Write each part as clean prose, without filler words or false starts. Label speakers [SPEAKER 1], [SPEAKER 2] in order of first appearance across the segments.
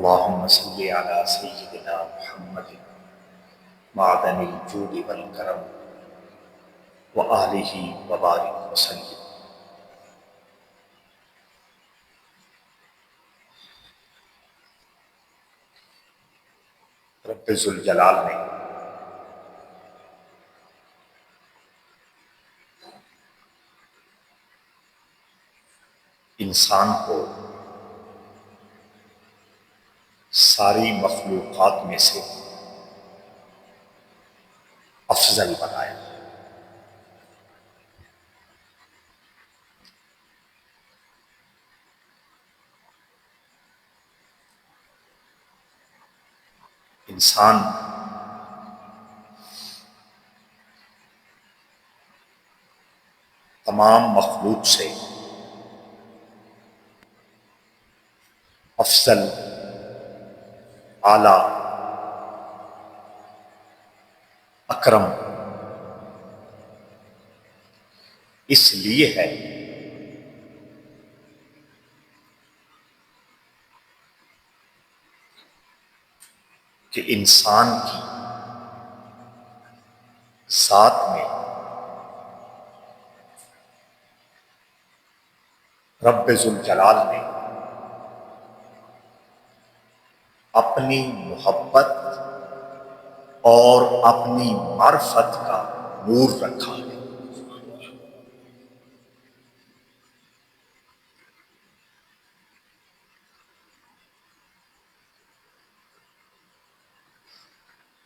[SPEAKER 1] اللهم صل على سيدنا محمد معدن الجود والکرم وآلہ وبارک وسلم۔ رب ذوالجلال نے انسان کو ساری مخلوقات میں سے افضل بنایا۔ انسان تمام مخلوق سے افضل، اعلیٰ، اکرم اس لیے ہے کہ انسان کی ذات میں رب ذوالجلال نے اپنی محبت اور اپنی معرفت کا نور رکھا ہے۔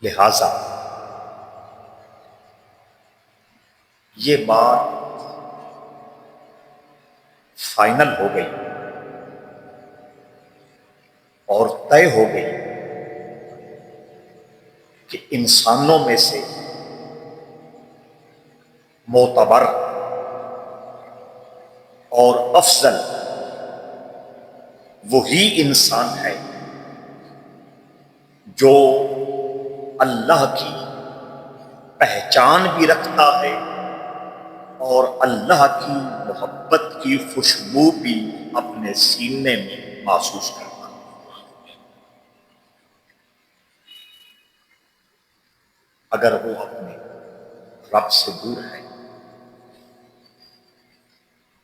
[SPEAKER 1] لہذا یہ بات فائنل ہو گئی اور طے ہو گئی کہ انسانوں میں سے معتبر اور افضل وہی انسان ہے جو اللہ کی پہچان بھی رکھتا ہے اور اللہ کی محبت کی خوشبو بھی اپنے سینے میں محسوس کرتا ہے۔ اگر وہ اپنے رب سے دور ہے،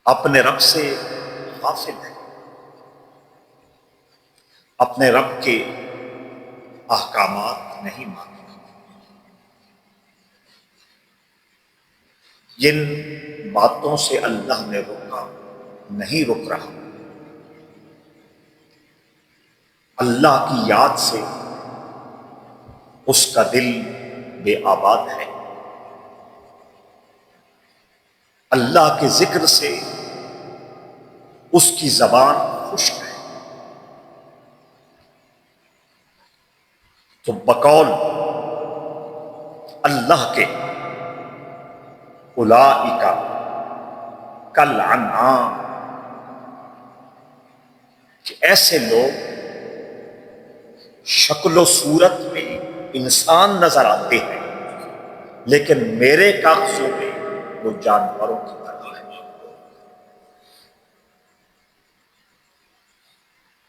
[SPEAKER 1] اپنے رب سے غافل ہے، اپنے رب کے احکامات نہیں مانتے، جن باتوں سے اللہ نے روکا نہیں رک رہا، اللہ کی یاد سے اس کا دل بے آباد ہے، اللہ کے ذکر سے اس کی زبان خشک ہے، تو بقول اللہ کے اولئک کالانعام، کہ ایسے لوگ شکل و صورت میں انسان نظر آتے ہیں لیکن میرے کاغذوں میں وہ جانوروں کی طرح ہے۔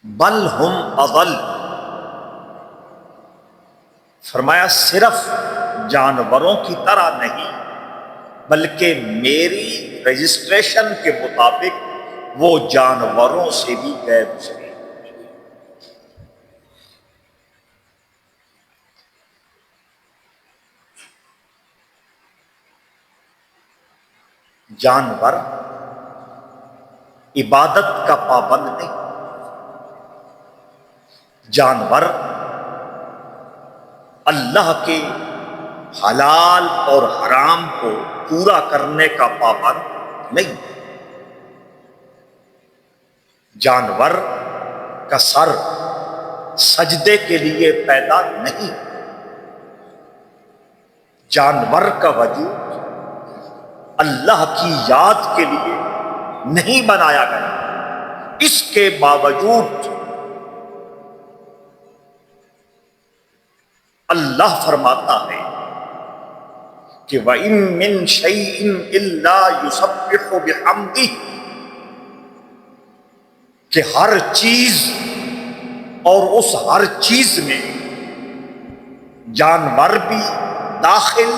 [SPEAKER 1] بل ہم اضل، فرمایا صرف جانوروں کی طرح نہیں بلکہ میری رجسٹریشن کے مطابق وہ جانوروں سے بھی غیر گزرے۔ جانور عبادت کا پابند نہیں، جانور اللہ کے حلال اور حرام کو پورا کرنے کا پابند نہیں، جانور کا سر سجدے کے لیے پیدا نہیں، جانور کا وجود اللہ کی یاد کے لیے نہیں بنایا گیا، اس کے باوجود اللہ فرماتا ہے کہ وَإِن مِّن شَيْءٍ إِلَّا يُسَبِّحُ بِحَمْدِهِ، کہ ہر چیز اور اس ہر چیز میں جانور بھی داخل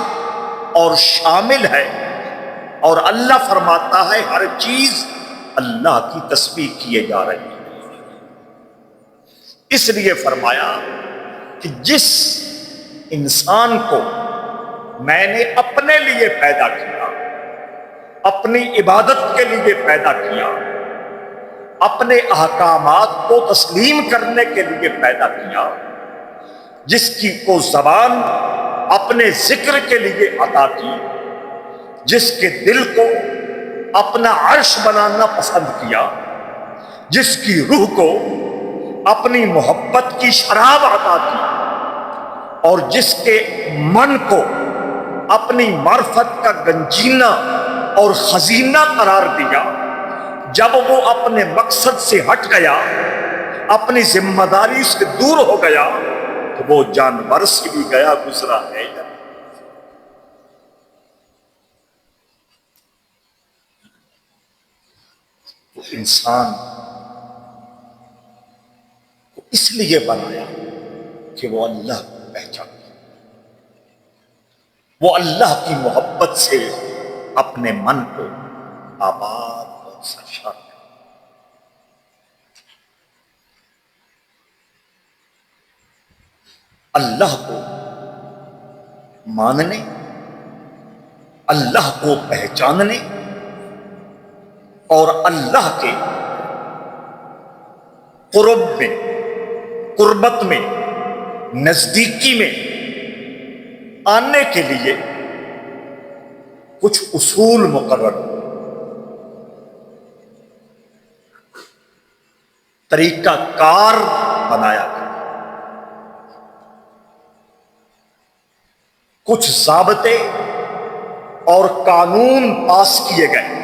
[SPEAKER 1] اور شامل ہے، اور اللہ فرماتا ہے ہر چیز اللہ کی تسبیح کیے جا رہی ہے۔ اس لیے فرمایا کہ جس انسان کو میں نے اپنے لیے پیدا کیا، اپنی عبادت کے لیے پیدا کیا، اپنے احکامات کو تسلیم کرنے کے لیے پیدا کیا، جس کی کو زبان اپنے ذکر کے لیے عطا کی، جس کے دل کو اپنا عرش بنانا پسند کیا، جس کی روح کو اپنی محبت کی شراب عطا کی، اور جس کے من کو اپنی معرفت کا گنجینہ اور خزینہ قرار دیا، جب وہ اپنے مقصد سے ہٹ گیا، اپنی ذمہ داری سے دور ہو گیا، تو وہ جانور سے بھی گیا گزرا ہے یا نہیں؟ تو انسان کو اس لیے بنایا کہ وہ اللہ کو پہچانے، وہ اللہ کی محبت سے اپنے من کو آباد اور سرشار کرے۔ اللہ کو ماننے، اللہ کو پہچاننے اور اللہ کے قرب میں، قربت میں، نزدیکی میں آنے کے لیے کچھ اصول مقرر، طریقہ کار بنایا گیا، کچھ ضابطے اور قانون پاس کیے گئے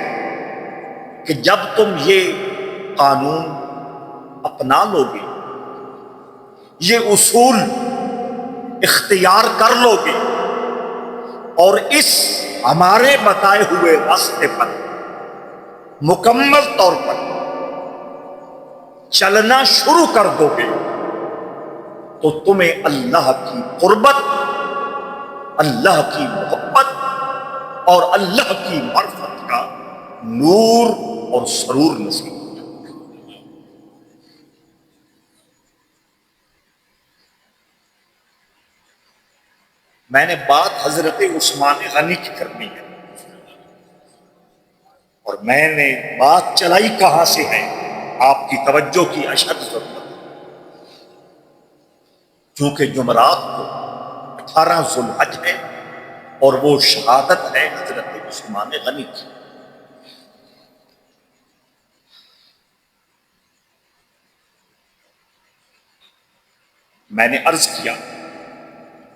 [SPEAKER 1] کہ جب تم یہ قانون اپنا لو گے، یہ اصول اختیار کر لو گے، اور اس ہمارے بتائے ہوئے راستے پر مکمل طور پر چلنا شروع کر دو گے، تو تمہیں اللہ کی قربت، اللہ کی محبت اور اللہ کی معرفت کا نور اور سرور نصیب ہو جائے۔ میں نے بات حضرت عثمان غنی کی کرنی ہے، اور میں نے بات چلائی کہاں سے ہے، آپ کی توجہ کی اشد ضرورت ہے، چونکہ جمعرات کو 18 ذو الحج ہے اور وہ شہادت ہے حضرت عثمان غنی کی۔ میں نے عرض کیا،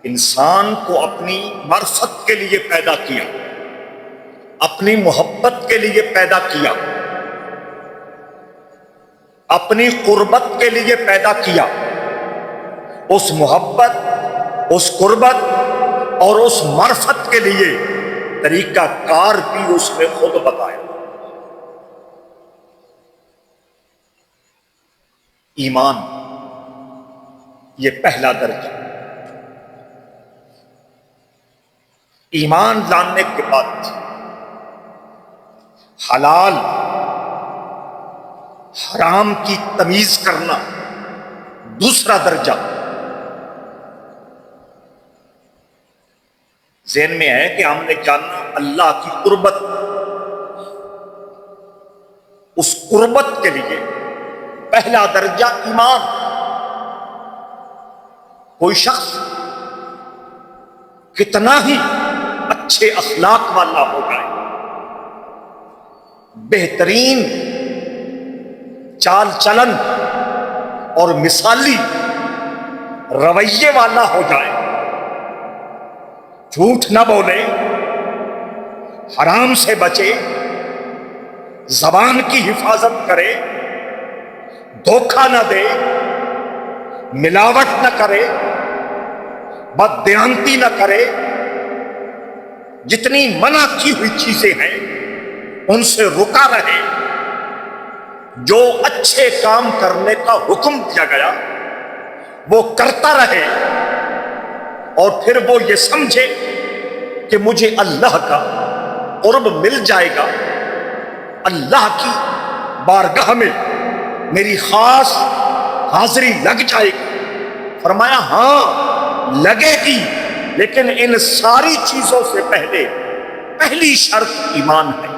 [SPEAKER 1] انسان کو اپنی معرفت کے لیے پیدا کیا، اپنی محبت کے لیے پیدا کیا، اپنی قربت کے لیے پیدا کیا، اس محبت، اس قربت اور اس معرفت کے لیے طریقہ کار بھی اس نے خود بتایا۔ ایمان یہ پہلا درجہ، ایمان لانے کے بعد حلال حرام کی تمیز کرنا دوسرا درجہ۔ ذہن میں ہے کہ ہم نے جانا اللہ کی قربت، اس قربت کے لیے پہلا درجہ ایمان۔ کوئی شخص کتنا ہی اچھے اخلاق والا ہو جائے، بہترین چال چلن اور مثالی رویے والا ہو جائے، جھوٹ نہ بولے، حرام سے بچے، زبان کی حفاظت کرے، دھوکہ نہ دے، ملاوٹ نہ کرے، بددیانتی نہ کرے، جتنی منع کی ہوئی چیزیں ہیں ان سے رکا رہے، جو اچھے کام کرنے کا حکم دیا گیا وہ کرتا رہے اور پھر وہ یہ سمجھے کہ مجھے اللہ کا قرب مل جائے گا، اللہ کی بارگاہ میں میری خاص حاضری لگ جائے گی۔ فرمایا ہاں لگے گی، لیکن ان ساری چیزوں سے پہلی شرط ایمان ہے۔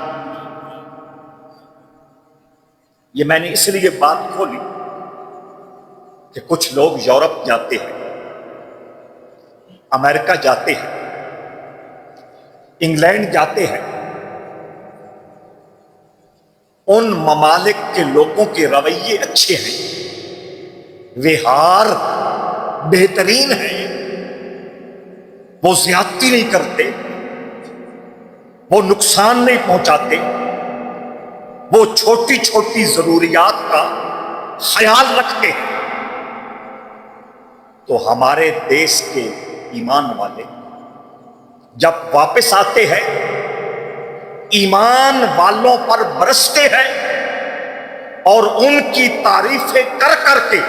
[SPEAKER 1] یہ میں نے اس لیے بات کھولی کہ کچھ لوگ یورپ جاتے ہیں، امریکہ جاتے ہیں، انگلینڈ جاتے ہیں، ان ممالک کے لوگوں کے رویے اچھے ہیں، وہار بہترین ہیں، وہ زیادتی نہیں کرتے، وہ نقصان نہیں پہنچاتے، وہ چھوٹی چھوٹی ضروریات کا خیال رکھتے ہیں۔ تو ہمارے دیش کے ایمان والے جب واپس آتے ہیں، ایمان والوں پر برستے ہیں اور ان کی تعریفیں کر کر کے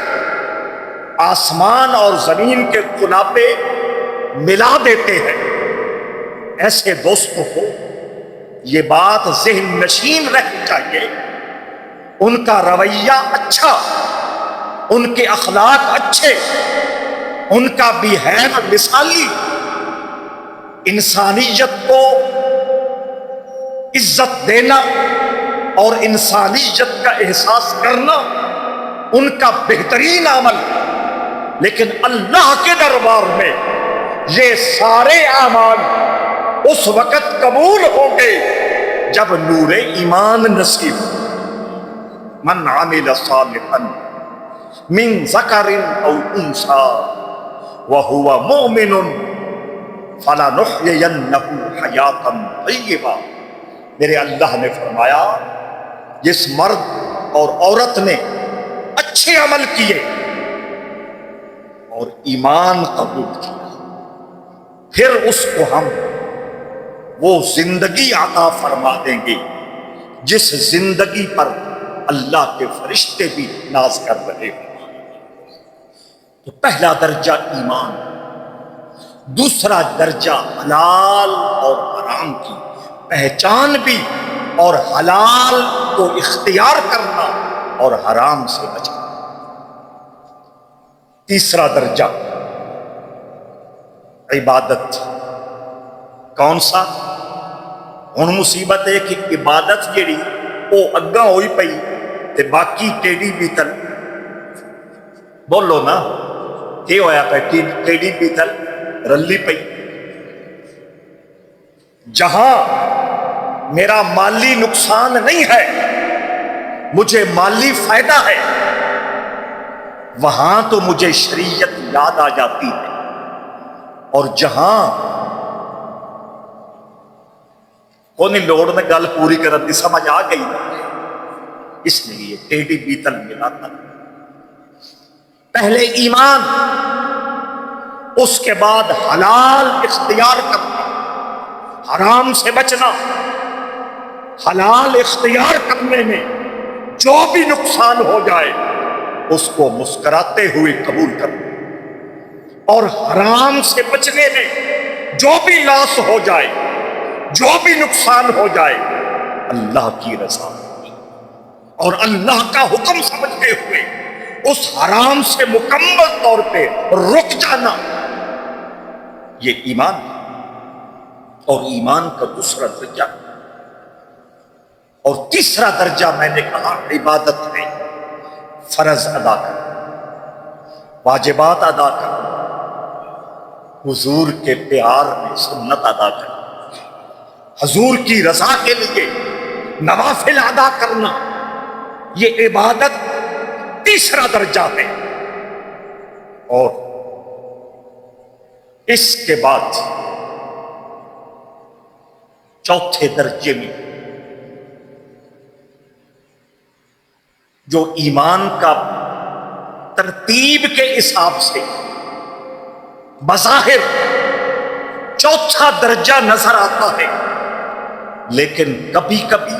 [SPEAKER 1] آسمان اور زمین کے کنابے ملا دیتے ہیں۔ ایسے دوستوں کو یہ بات ذہن نشین رہنی چاہیے، ان کا رویہ اچھا، ان کے اخلاق اچھے، ان کا بیہیو مثالی، انسانیت کو عزت دینا اور انسانیت کا احساس کرنا ان کا بہترین عمل، لیکن اللہ کے دربار میں یہ سارے اعمال اس وقت قبول ہوں گے جب نور ایمان نصیب۔ من عمل صالحا من ذکر او انثی وهو مؤمن فلنحیینہ حیاتا طیبہ۔ میرے اللہ نے فرمایا جس مرد اور عورت نے اچھے عمل کیے اور ایمان قبول کیا، پھر اس کو ہم وہ زندگی عطا فرما دیں گے جس زندگی پر اللہ کے فرشتے بھی ناز کر رہے ہوں۔ تو پہلا درجہ ایمان، دوسرا درجہ حلال اور حرام کی پہچان بھی اور حلال کو اختیار کرنا اور حرام سے بچنا۔ تیسرا درجہ عبادت، کون سا؟ ہن مصیبت ہے کہ عبادت جیڑی وہ اگاں ہوئی پئی تے باقی ٹیڑی بیتل، بولو نا کی ہویا پہ ٹیڑی بیتل رلی پئی۔ جہاں میرا مالی نقصان نہیں ہے، مجھے مالی فائدہ ہے، وہاں تو مجھے شریعت یاد آ جاتی ہے، اور جہاں کونی لوڑ نے گل پوری کرن دی سمجھ آ گئی نا، اس لیے ٹیڑی بیتل ملاتا۔ پہلے ایمان، اس کے بعد حلال اختیار کرنا، حرام سے بچنا۔ حلال اختیار کرنے میں جو بھی نقصان ہو جائے اس کو مسکراتے ہوئے قبول کرنا، اور حرام سے بچنے میں جو بھی لاس ہو جائے، جو بھی نقصان ہو جائے، اللہ کی رضا اور اللہ کا حکم سمجھتے ہوئے اس حرام سے مکمل طور پہ رک جانا، یہ ایمان ہے۔ اور ایمان کا دوسرا درجہ اور تیسرا درجہ میں نے کہا عبادت میں فرض ادا کرنا، واجبات ادا کرنا، حضور کے پیار میں سنت ادا کرنا، حضور کی رضا کے لیے نوافل ادا کرنا، یہ عبادت تیسرا درجہ ہے۔ اور اس کے بعد چوتھے درجے میں جو ایمان کا ترتیب کے حساب سے بظاہر چوتھا درجہ نظر آتا ہے، لیکن کبھی کبھی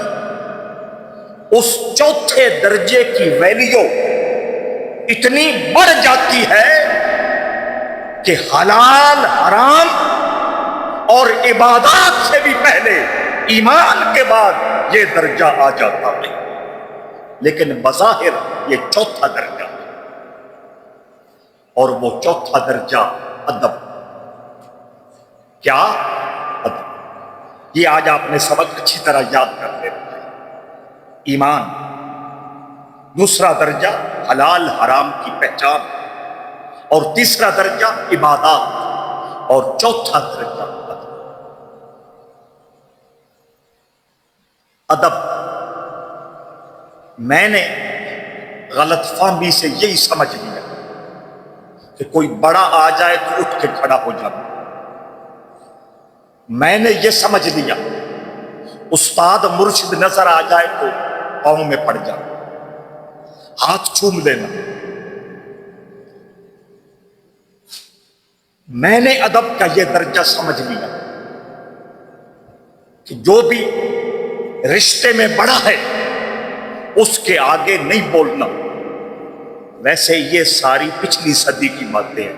[SPEAKER 1] اس چوتھے درجے کی ویلیو اتنی بڑھ جاتی ہے کہ حلال حرام اور عبادات سے بھی پہلے ایمان کے بعد یہ درجہ آ جاتا ہے، لیکن بظاہر یہ چوتھا درجہ ہے، اور وہ چوتھا درجہ ادب۔ کیا؟ ادب۔ یہ آج آپ نے سبق اچھی طرح یاد کر لینا ہے۔ ایمان، دوسرا درجہ حلال حرام کی پہچان، اور تیسرا درجہ عبادات، اور چوتھا درجہ ادب۔ ادب، میں نے غلط فہمی سے یہی سمجھ لیا کہ کوئی بڑا آ جائے تو اٹھ کے کھڑا ہو جانا۔ میں نے یہ سمجھ لیا استاد مرشد نظر آ جائے تو پاؤں میں پڑ جانا، ہاتھ چوم لینا۔ میں نے ادب کا یہ درجہ سمجھ لیا کہ جو بھی رشتے میں بڑا ہے اس کے آگے نہیں بولنا۔ ویسے یہ ساری پچھلی صدی کی باتیں ہیں،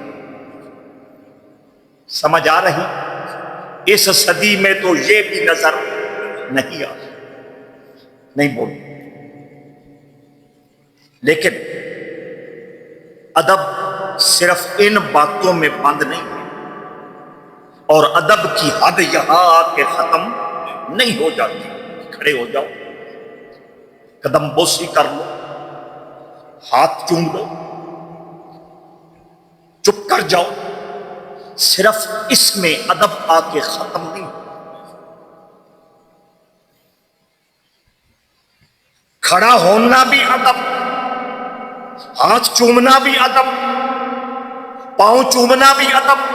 [SPEAKER 1] سمجھ آ رہی؟ اس صدی میں تو یہ بھی نظر نہیں آ رہی، نہیں بولنا۔ لیکن ادب صرف ان باتوں میں بند نہیں ہے، اور ادب کی حد یہاں آ کے ختم نہیں ہو جاتی۔ کھڑے ہو جاؤ، قدم بوسی کر لو، ہاتھ چوم لو، چپ کر جاؤ، صرف اس میں ادب آ کے ختم نہیں ہو۔ کھڑا ہونا بھی ادب، ہاتھ چومنا بھی ادب، پاؤں چومنا بھی ادب۔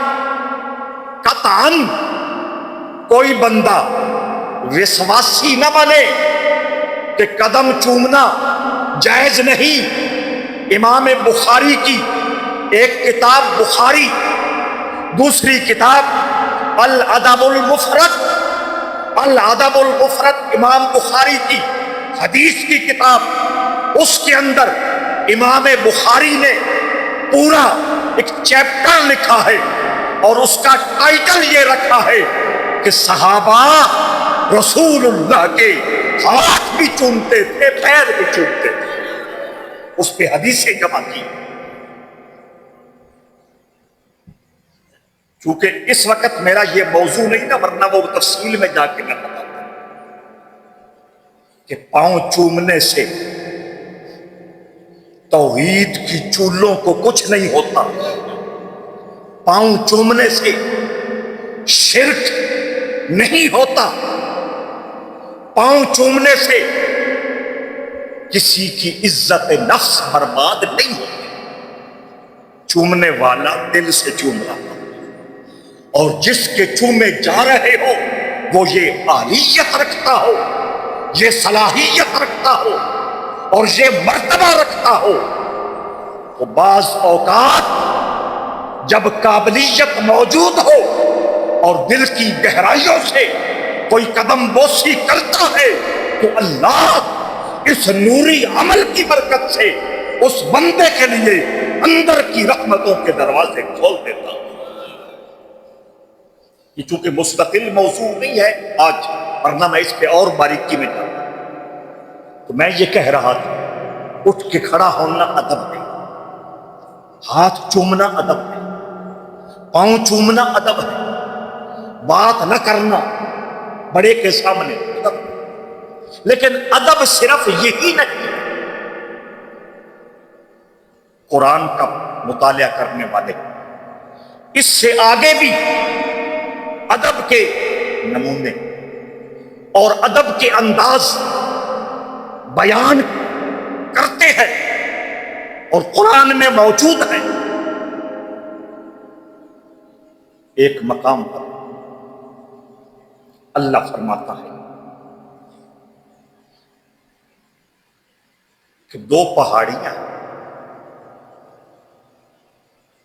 [SPEAKER 1] قطعاً کوئی بندہ وسواسی نہ بنے کہ قدم چومنا جائز نہیں۔ امام بخاری کی ایک کتاب بخاری، دوسری کتاب الادب المفرد، الادب المفرد امام بخاری کی حدیث کی کتاب، اس کے اندر امام بخاری نے پورا ایک چیپٹر لکھا ہے، اور اس کا ٹائٹل یہ رکھا ہے کہ صحابہ رسول اللہ کے ہاتھ بھی چومتے تھے، پیر بھی چومتے تھے۔ اس پہ حدیثیں جمع کی۔ چونکہ اس وقت میرا یہ موضوع نہیں نا، ورنہ وہ تفصیل میں جا کے میں بتاتا کہ پاؤں چومنے سے توحید کی چولوں کو کچھ نہیں ہوتا، پاؤں چومنے سے شرک نہیں ہوتا، پاؤں چومنے سے کسی کی عزت نفس برباد نہیں ہوتی۔ چومنے والا دل سے چوم رہا ہو، اور جس کے چومے جا رہے ہو وہ یہ اہلیت رکھتا ہو، یہ صلاحیت رکھتا ہو، اور یہ مرتبہ رکھتا ہو، تو بعض اوقات جب قابلیت موجود ہو اور دل کی گہرائیوں سے کوئی قدم بوسی کرتا ہے تو اللہ اس نوری عمل کی برکت سے اس بندے کے لیے اندر کی رحمتوں کے دروازے کھول دیتا ہے۔ یہ چونکہ مستقل موضوع نہیں ہے آج، ورنہ میں اس پہ اور باریکی میں جاتا، تو میں یہ کہہ رہا تھا اٹھ کے کھڑا ہونا ادب ہے، ہاتھ چومنا ادب ہے، پاؤں چومنا ادب ہے، بات نہ کرنا بڑے کے سامنے ادب ہے۔ لیکن ادب صرف یہی نہیں، قرآن کا مطالعہ کرنے والے اس سے آگے بھی ادب کے نمونے اور ادب کے انداز بیان کرتے ہیں اور قرآن میں موجود ہے۔ ایک مقام پر اللہ فرماتا ہے کہ دو پہاڑیاں،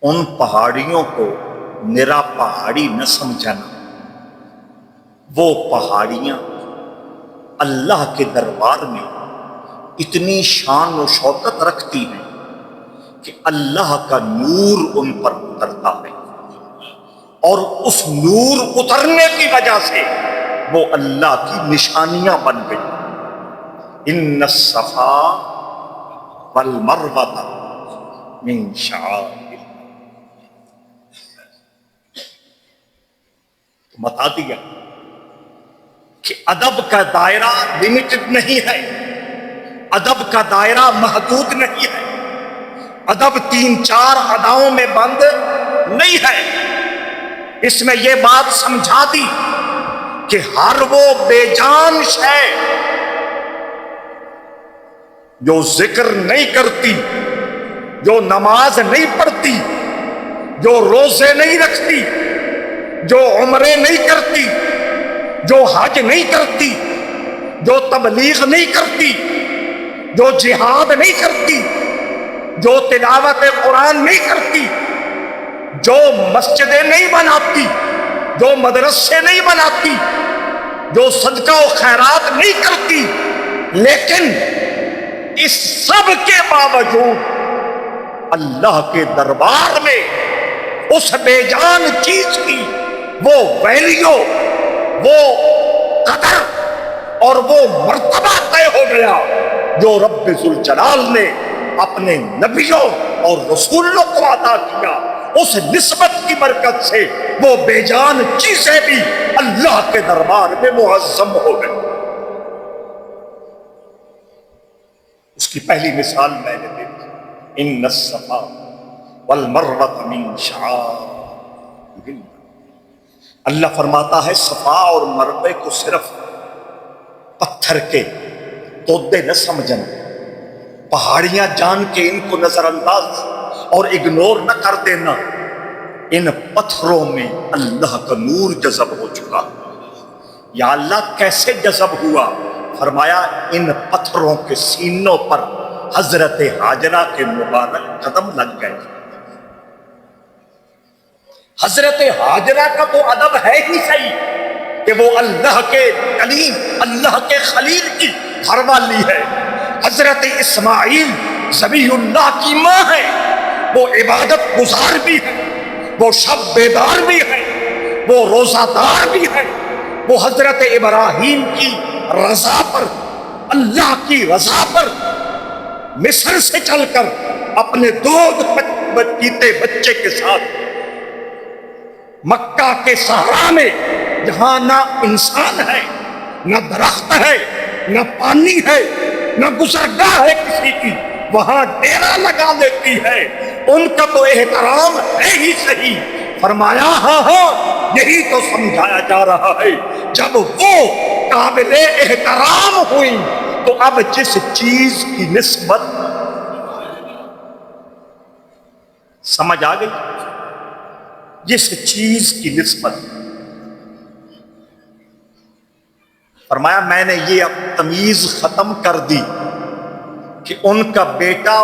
[SPEAKER 1] ان پہاڑیوں کو نرا پہاڑی نہ سمجھنا، وہ پہاڑیاں اللہ کے دربار میں اتنی شان و شوکت رکھتی ہیں کہ اللہ کا نور ان پر اترتا ہے۔ اور اس نور اترنے کی وجہ سے وہ اللہ کی نشانیاں بن گئی. ان الصفا والمروہ من شعائر اللہ. بتا دیا کہ ادب کا دائرہ لمیٹڈ نہیں ہے، ادب کا دائرہ محدود نہیں ہے، ادب 3-4 اداؤں میں بند نہیں ہے. اس میں یہ بات سمجھا دی کہ ہر وہ بے جان شے جو ذکر نہیں کرتی، جو نماز نہیں پڑھتی، جو روزے نہیں رکھتی، جو عمرے نہیں کرتی، جو حج نہیں کرتی، جو تبلیغ نہیں کرتی، جو جہاد نہیں کرتی، جو تلاوت قرآن نہیں کرتی، جو مسجدیں نہیں بناتی، جو مدرسے نہیں بناتی، جو صدقہ و خیرات نہیں کرتی، لیکن اس سب کے باوجود اللہ کے دربار میں اس بے جان چیز کی وہ ویلیو، وہ قدر اور وہ مرتبہ طے ہو گیا جو رب ذوالجلال نے اپنے نبیوں اور رسولوں کو عطا کیا. اس نسبت کی برکت سے وہ بے جان چیزیں بھی اللہ کے دربار میں معظم ہو گئی. اس کی پہلی مثال میں نے دی، ان الصفا والمروہ من شعائر اللہ. اللہ فرماتا ہے صفا اور مروے کو صرف پتھر کے تودے نہ سمجھنا، پہاڑیاں جان کے ان کو نظر انداز اور اگنور نہ کر دینا. ان پتھروں میں اللہ کا نور جذب ہو چکا. یا اللہ کیسے جذب ہوا؟ فرمایا ان پتھروں کے سینوں پر حضرت ہاجرہ کے مبارک قدم لگ گئے. حضرت ہاجرہ کا تو ادب ہے ہی صحیح کہ وہ اللہ کے کلیم، اللہ کے خلیل کی گھر والی ہے. حضرت اسماعیل ذبیح اللہ کی ماں ہے، وہ عبادت گزار بھی ہے، وہ شب بیدار بھی ہے، وہ روزہ دار بھی ہے. وہ حضرت ابراہیم کی رضا پر، اللہ کی رضا پر مصر سے چل کر اپنے دودھ پیتے بچے کے ساتھ مکہ کے صحرا میں، جہاں نہ انسان ہے، نہ درخت ہے، نہ پانی ہے، نہ گزرگاہ ہے کسی کی، وہاں ڈیرا لگا دیتی ہے. ان کا تو احترام ہے ہی صحیح. فرمایا ہاں یہی تو سمجھایا جا رہا ہے. جب وہ قابل احترام ہوئی تو اب جس چیز کی نسبت سمجھ آ گئی، جس چیز کی نسبت، فرمایا میں نے یہ اب تمیز ختم کر دی کہ ان کا بیٹا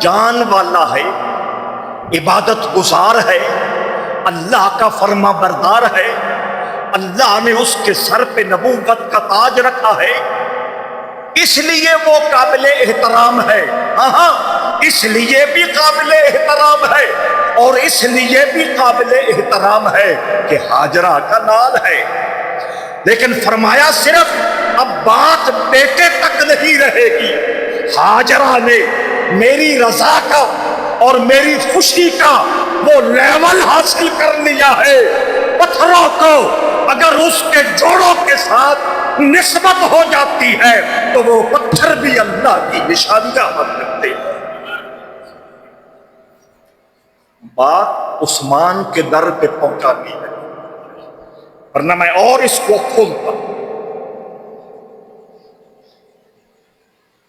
[SPEAKER 1] جان والا ہے، عبادت گزار ہے، اللہ کا فرما بردار ہے، اللہ نے اس کے سر پہ نبوت کا تاج رکھا ہے، اس لیے وہ قابل احترام ہے. ہاں اس لیے بھی قابل احترام ہے، اور اس لیے بھی قابل احترام ہے کہ ہاجرہ کا لال ہے. لیکن فرمایا صرف اب بات بیٹے تک نہیں رہے گی. ہاجرہ نے میری رضا کا اور میری خوشی کا وہ لیول حاصل کر لیا ہے. پتھروں کو اگر اس کے جوڑوں کے ساتھ نسبت ہو جاتی ہے تو وہ پتھر بھی اللہ کی نشانیاں بن جاتے ہیں. بات عثمان کے در پہ پہنچانی ہے، ورنہ میں اور اس کو کھولتا،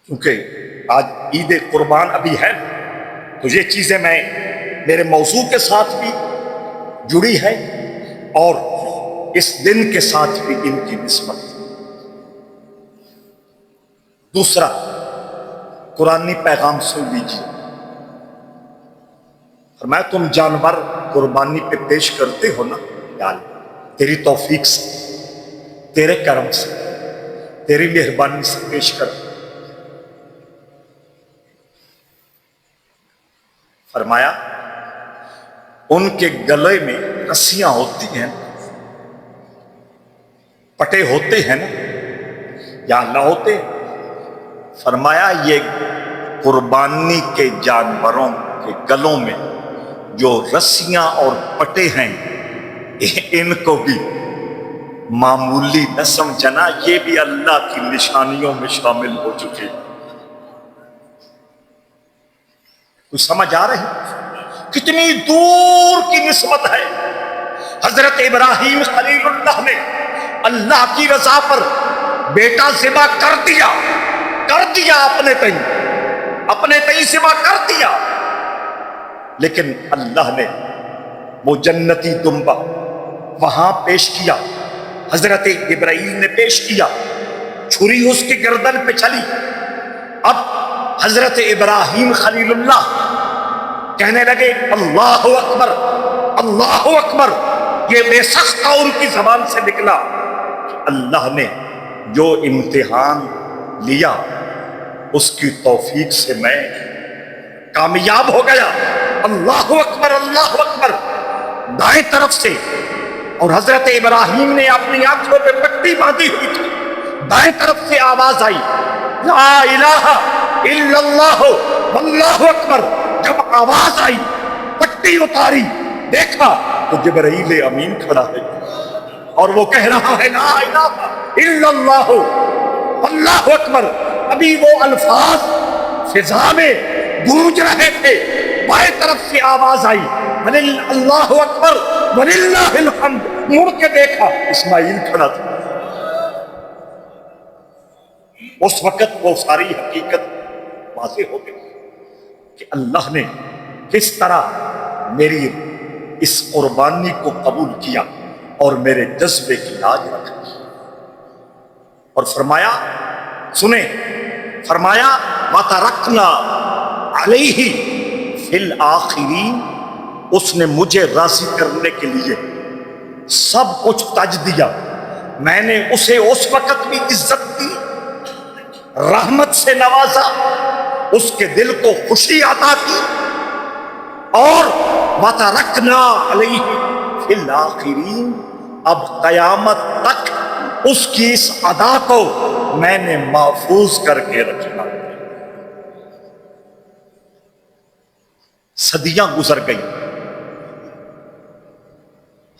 [SPEAKER 1] کیونکہ آج عید قربان ابھی ہے تو یہ چیزیں میں میرے موضوع کے ساتھ بھی جڑی ہے اور اس دن کے ساتھ بھی ان کی نسبت. دوسرا قرآنی پیغام سن لیجیے. فرمایا تم جانور قربانی پہ پیش کرتے ہو نا، یا تیری توفیق سے، تیرے کرم سے، تیری مہربانی سے پیش کر. فرمایا ان کے گلے میں رسیاں ہوتی ہیں، پٹے ہوتے ہیں نا، یا نہ ہوتے؟ فرمایا یہ قربانی کے جانوروں کے گلوں میں جو رسیاں اور پٹے ہیں، ان کو بھی معمولی نہ سمجھنا، یہ بھی اللہ کی نشانیوں میں شامل ہو چکے۔ کچھ سمجھ آ رہی کتنی دور کی نسبت ہے؟ حضرت ابراہیم خلیل اللہ نے اللہ کی رضا پر بیٹا ذبح کر دیا اپنے تئیں ذبح کر دیا، لیکن اللہ نے وہ جنتی دمبا وہاں پیش کیا، حضرت ابراہیم نے پیش کیا، چھری اس کی گردن پہ چلی۔ اب حضرت ابراہیم خلیل اللہ کہنے لگے اللہ اکبر اللہ اکبر، یہ بے سخت ان کی زبان سے نکلا کہ اللہ نے جو امتحان لیا اس کی توفیق سے میں کامیاب ہو گیا۔ اللہ اکبر اللہ اکبر، دائیں طرف سے، اور حضرت ابراہیم نے اپنی آنکھوں پہ پٹی باندھی ہوئی تھی، دائیں طرف سے آواز آئی لا الہ الا اللہ واللہ اکبر۔ جب آواز آئی، پٹی اتاری، دیکھا تو جبرائیل امین کھڑا ہے اور وہ کہہ رہا ہے لا الہ الا اللہ واللہ اکبر۔ ابھی وہ الفاظ فضا میں گونج رہے تھے، بائیں طرف سے آواز آئی اللہ اکبر وللہ الحمد۔ مڑ کے دیکھا اسماعیل کھڑا تھا۔ اس وقت وہ ساری حقیقت واضح ہو گئی کہ اللہ نے کس طرح میری اس قربانی کو قبول کیا اور میرے جذبے کی لاج رکھی، اور فرمایا سنیں، فرمایا وَتَرَكْنَا عَلَيْهِ فِي الْآخِرِينَ، اس نے مجھے راضی کرنے کے لیے سب کچھ تج دیا۔ میں نے اسے اس وقت بھی عزت دی، رحمت سے نوازا، اس کے دل کو خوشی عطا کی، اور وَتَرَكْنَا عَلَيْهِ فِي الْآخِرِينَ، اب قیامت تک اس کی اس ادا کو میں نے محفوظ کر کے رکھا۔ صدیاں گزر گئی،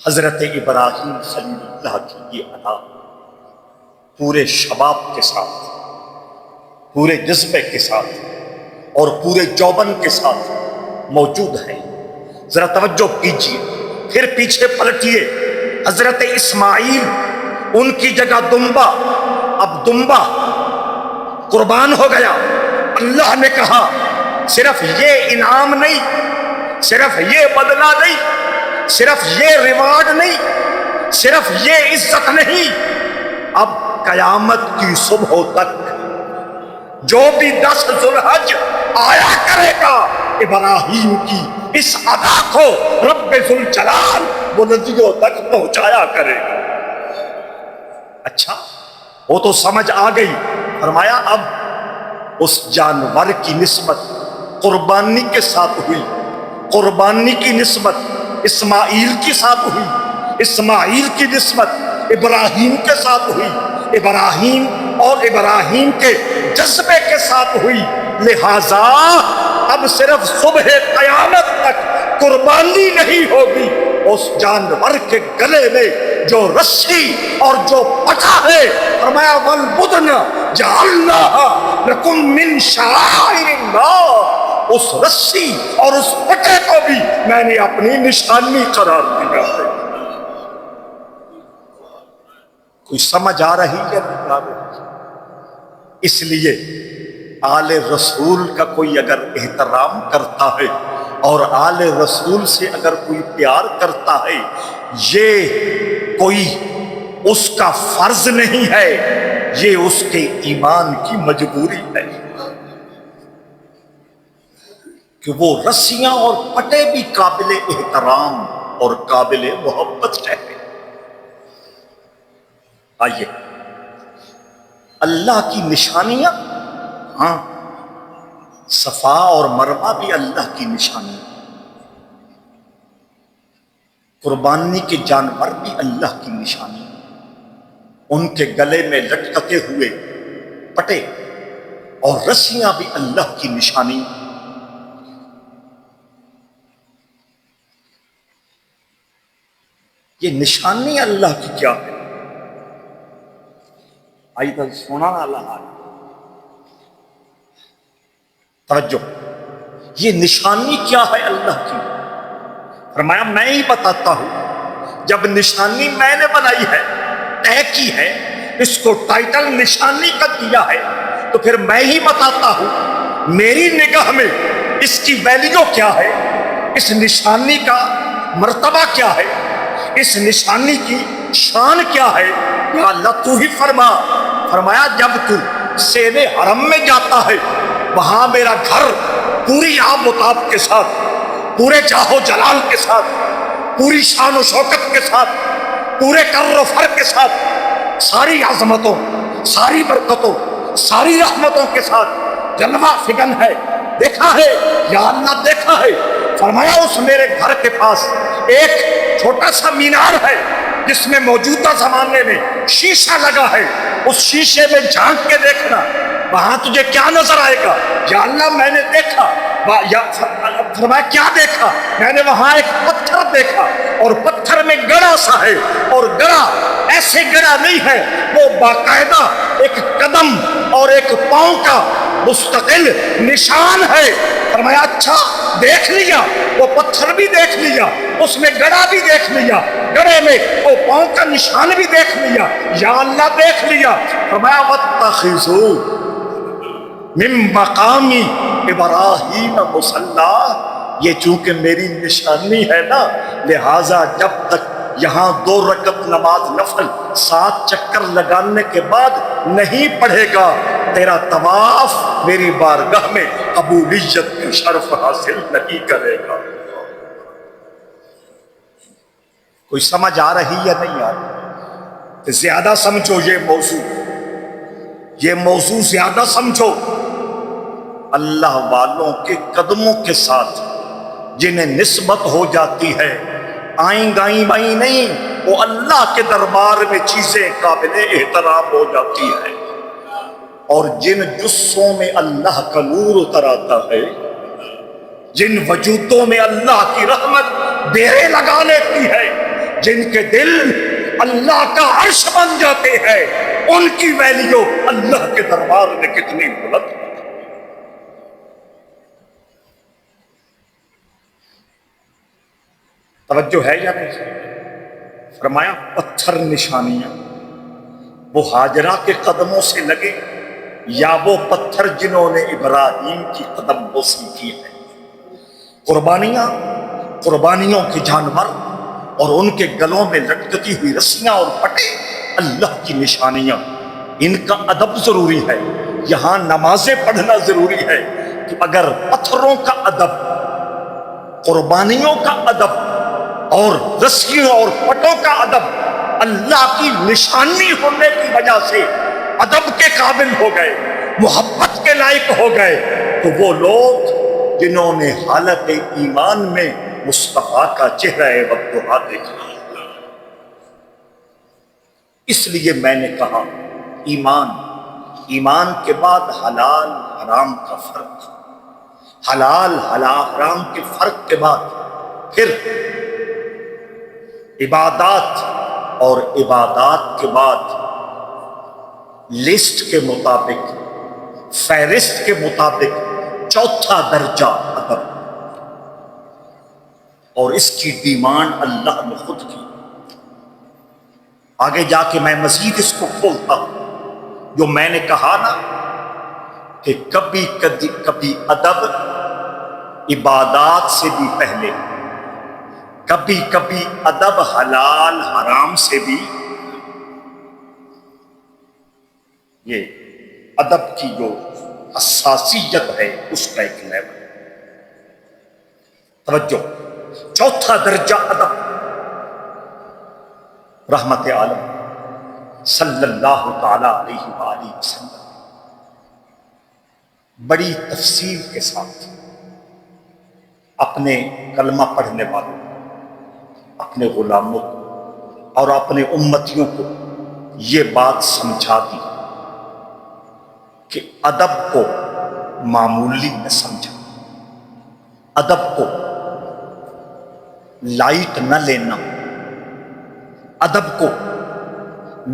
[SPEAKER 1] حضرت ابراہیم خلیل اللہ کی یہ ادا پورے شباب کے ساتھ، پورے جذبے کے ساتھ اور پورے جوبن کے ساتھ موجود ہے۔ ذرا توجہ کیجیے، پھر پیچھے پلٹیے، حضرت اسماعیل ان کی جگہ دمبا، اب دمبا قربان ہو گیا۔ اللہ نے کہا صرف یہ انعام نہیں، صرف یہ بدلہ نہیں، صرف یہ ریوارڈ نہیں، صرف یہ عزت نہیں، اب قیامت کی صبح تک جو بھی 10 ذوالحج آیا کرے گا ابراہیم کی اس ادا کو رب ذوالجلال بلندیوں تک پہنچایا کرے گا۔ اچھا، وہ تو سمجھ آ گئی۔ فرمایا اب اس جانور کی نسبت قربانی کے ساتھ ہوئی، قربانی کی نسبت اسماعیل کے ساتھ ہوئی، اسماعیل کی نسبت ابراہیم کے ساتھ ہوئی، ابراہیم اور ابراہیم کے جذبے کے ساتھ ہوئی، لہذا اب صرف صبح قیامت تک قربانی نہیں ہوگی، اس جانور کے گلے میں جو رسی اور جو پٹا ہے، فرمایا وَالْبُدْنَ جَعَلْنَاهَا لَكُم مِّن شَعَائِرِ اللَّهِ، اس رسی اور اس پٹے کو بھی میں نے اپنی نشانی قرار دیا ہے۔ کوئی سمجھ آ رہی ہے؟ اس لیے آل رسول کا کوئی اگر احترام کرتا ہے اور آل رسول سے اگر کوئی پیار کرتا ہے، یہ کوئی اس کا فرض نہیں ہے، یہ اس کے ایمان کی مجبوری ہے کہ وہ رسیاں اور پٹے بھی قابل احترام اور قابل محبت ہے۔ آئیے، اللہ کی نشانیاں، ہاں، صفا اور مروہ بھی اللہ کی نشانی، قربانی کے جانور بھی اللہ کی نشانی، ان کے گلے میں لٹکتے ہوئے پٹے اور رسیاں بھی اللہ کی نشانی۔ یہ نشانی اللہ کی کیا ہے؟ آئی تو سونا اللہ توجہ، یہ نشانی کیا ہے اللہ کی؟ فرمایا میں ہی بتاتا ہوں۔ جب نشانی میں نے بنائی ہے، طے کی ہے، اس کو ٹائٹل نشانی کا دیا ہے، تو پھر میں ہی بتاتا ہوں میری نگاہ میں اس کی ویلیو کیا ہے، اس نشانی کا مرتبہ کیا ہے، اس نشانی کی شان کیا ہے۔ یا اللہ تو ہی فرما۔ فرمایا جب تو سین حرم میں جاتا ہے، وہاں میرا گھر پوری آب و تاب کے ساتھ، پورے جاہ و جلال کے ساتھ، پوری شان و شوکت کے ساتھ، پورے کر و فر کے ساتھ، ساری عظمتوں، ساری برکتوں، ساری رحمتوں کے ساتھ جلوہ فگن ہے۔ دیکھا ہے یا اللہ، دیکھا ہے۔ فرمایا اس میرے گھر کے پاس ایک چھوٹا سا مینار ہے جس میں موجودہ زمانے میں شیشہ لگا ہے، اس شیشے میں جھانک کے دیکھنا، وہاں تجھے کیا نظر آئے گا؟ یا اللہ میں نے دیکھا۔ فرمایا کیا دیکھا؟ میں نے وہاں ایک پتھر دیکھا، اور پتھر میں گڑا سا ہے، اور گڑا ایسے گڑا نہیں ہے، وہ باقاعدہ ایک قدم اور ایک پاؤں کا مستقل نشان ہے۔ فرمایا اچھا دیکھ لیا، وہ پتھر بھی دیکھ لیا، اس میں گڑا بھی دیکھ لیا، گڑے میں وہ پاؤں کا نشان بھی دیکھ لیا، یا اللہ دیکھ لیا۔ فرمایا واتخذوا من مقام ابراہیم مصلی، یہ چونکہ میری نشانی ہے نا، لہٰذا جب تک یہاں 2 رکعت نماز نفل 7 چکر لگانے کے بعد نہیں پڑھے گا، تیرا طواف میری بارگاہ میں قبولیت کا شرف حاصل نہیں کرے گا۔ کوئی سمجھ آ رہی یا نہیں آ رہی؟ زیادہ سمجھو یہ موضوع زیادہ سمجھو۔ اللہ والوں کے قدموں کے ساتھ جنہیں نسبت ہو جاتی ہے، آئیں گائیں بائیں نہیں، وہ اللہ کے دربار میں چیزیں قابل احترام ہو جاتی ہیں۔ اور جن جسوں میں اللہ کا نور اتر آتا ہے، جن وجودوں میں اللہ کی رحمت ڈیرے لگا لیتی ہے، جن کے دل اللہ کا عرش بن جاتے ہیں، ان کی ویلیو اللہ کے دربار میں کتنی بلند ہے۔ توجہ ہے یا نہیں؟ فرمایا پتھر نشانیاں وہ ہاجرہ کے قدموں سے لگے، یا وہ پتھر جنہوں نے ابراہیم کی قدم بوسی کی ہے۔ قربانیوں کے جانور اور ان کے گلوں میں لٹکتی ہوئی رسیاں اور پٹے اللہ کی نشانیاں، ان کا ادب ضروری ہے۔ یہاں نمازیں پڑھنا ضروری ہے کہ اگر پتھروں کا ادب، قربانیوں کا ادب اور رسیوں اور پٹوں کا ادب اللہ کی نشانی ہونے کی وجہ سے ادب کے قابل ہو گئے، محبت کے لائق ہو گئے، تو وہ لوگ جنہوں نے حالت ایمان میں مصطفیٰ کا چہرہ وضحا دیکھا۔ اس لیے میں نے کہا ایمان کے بعد حلال حرام کا فرق، حلال حرام کے فرق کے بعد پھر عبادات، اور عبادات کے بعد لسٹ کے مطابق، فہرست کے مطابق چوتھا درجہ ادب، اور اس کی ڈیمانڈ اللہ نے خود کی۔ آگے جا کے میں مزید اس کو کھولتا ہوں، جو میں نے کہا نا کہ کبھی ادب عبادات سے بھی پہلے، کبھی کبھی ادب حلال حرام سے بھی، یہ ادب کی جو حساسیت ہے اس کا ایک لیول۔ توجہ، چوتھا درجہ ادب، رحمت عالم صلی اللہ تعالی علیہ وآلہ وسلم بڑی تفصیل کے ساتھ اپنے کلمہ پڑھنے والوں، اپنے غلاموں کو اور اپنے امتیوں کو یہ بات سمجھا دی کہ ادب کو معمولی نہ سمجھا، ادب کو لائٹ نہ لینا، ادب کو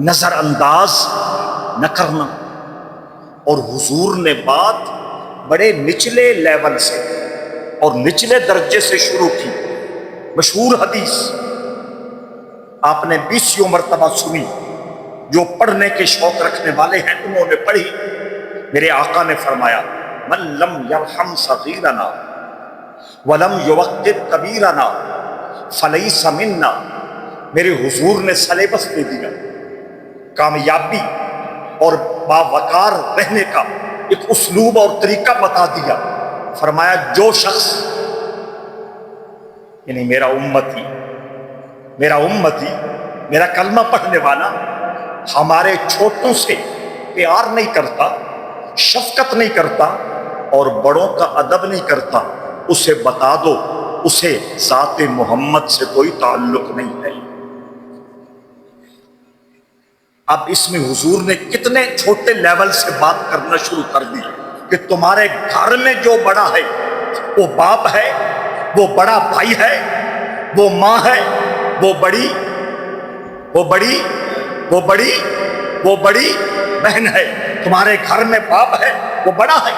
[SPEAKER 1] نظر انداز نہ کرنا۔ اور حضور نے بات بڑے نچلے لیول سے اور نچلے درجے سے شروع کی۔ مشہور حدیث آپ نے 20 مرتبہ سنی، جو پڑھنے کے شوق رکھنے والے ہیں انہوں نے پڑھی۔ میرے آقا نے فرمایا من لم یرحم صغیرنا ولم یوقر کبیرنا فلیس منا۔ میرے حضور نے سلیبس دے دیا، کامیابی اور باوقار رہنے کا ایک اسلوب اور طریقہ بتا دیا۔ فرمایا جو شخص، یعنی میرا امتی، میرا کلمہ پڑھنے والا ہمارے چھوٹوں سے پیار نہیں کرتا، شفقت نہیں کرتا اور بڑوں کا ادب نہیں کرتا، اسے بتا دو اسے ذات محمد سے کوئی تعلق نہیں ہے۔ اب اس میں حضور نے کتنے چھوٹے لیول سے بات کرنا شروع کر دی کہ تمہارے گھر میں جو بڑا ہے وہ باپ ہے، وہ بڑا بھائی ہے، وہ ماں ہے، وہ بڑی بہن ہے۔ تمہارے گھر میں باپ ہے، وہ بڑا ہے،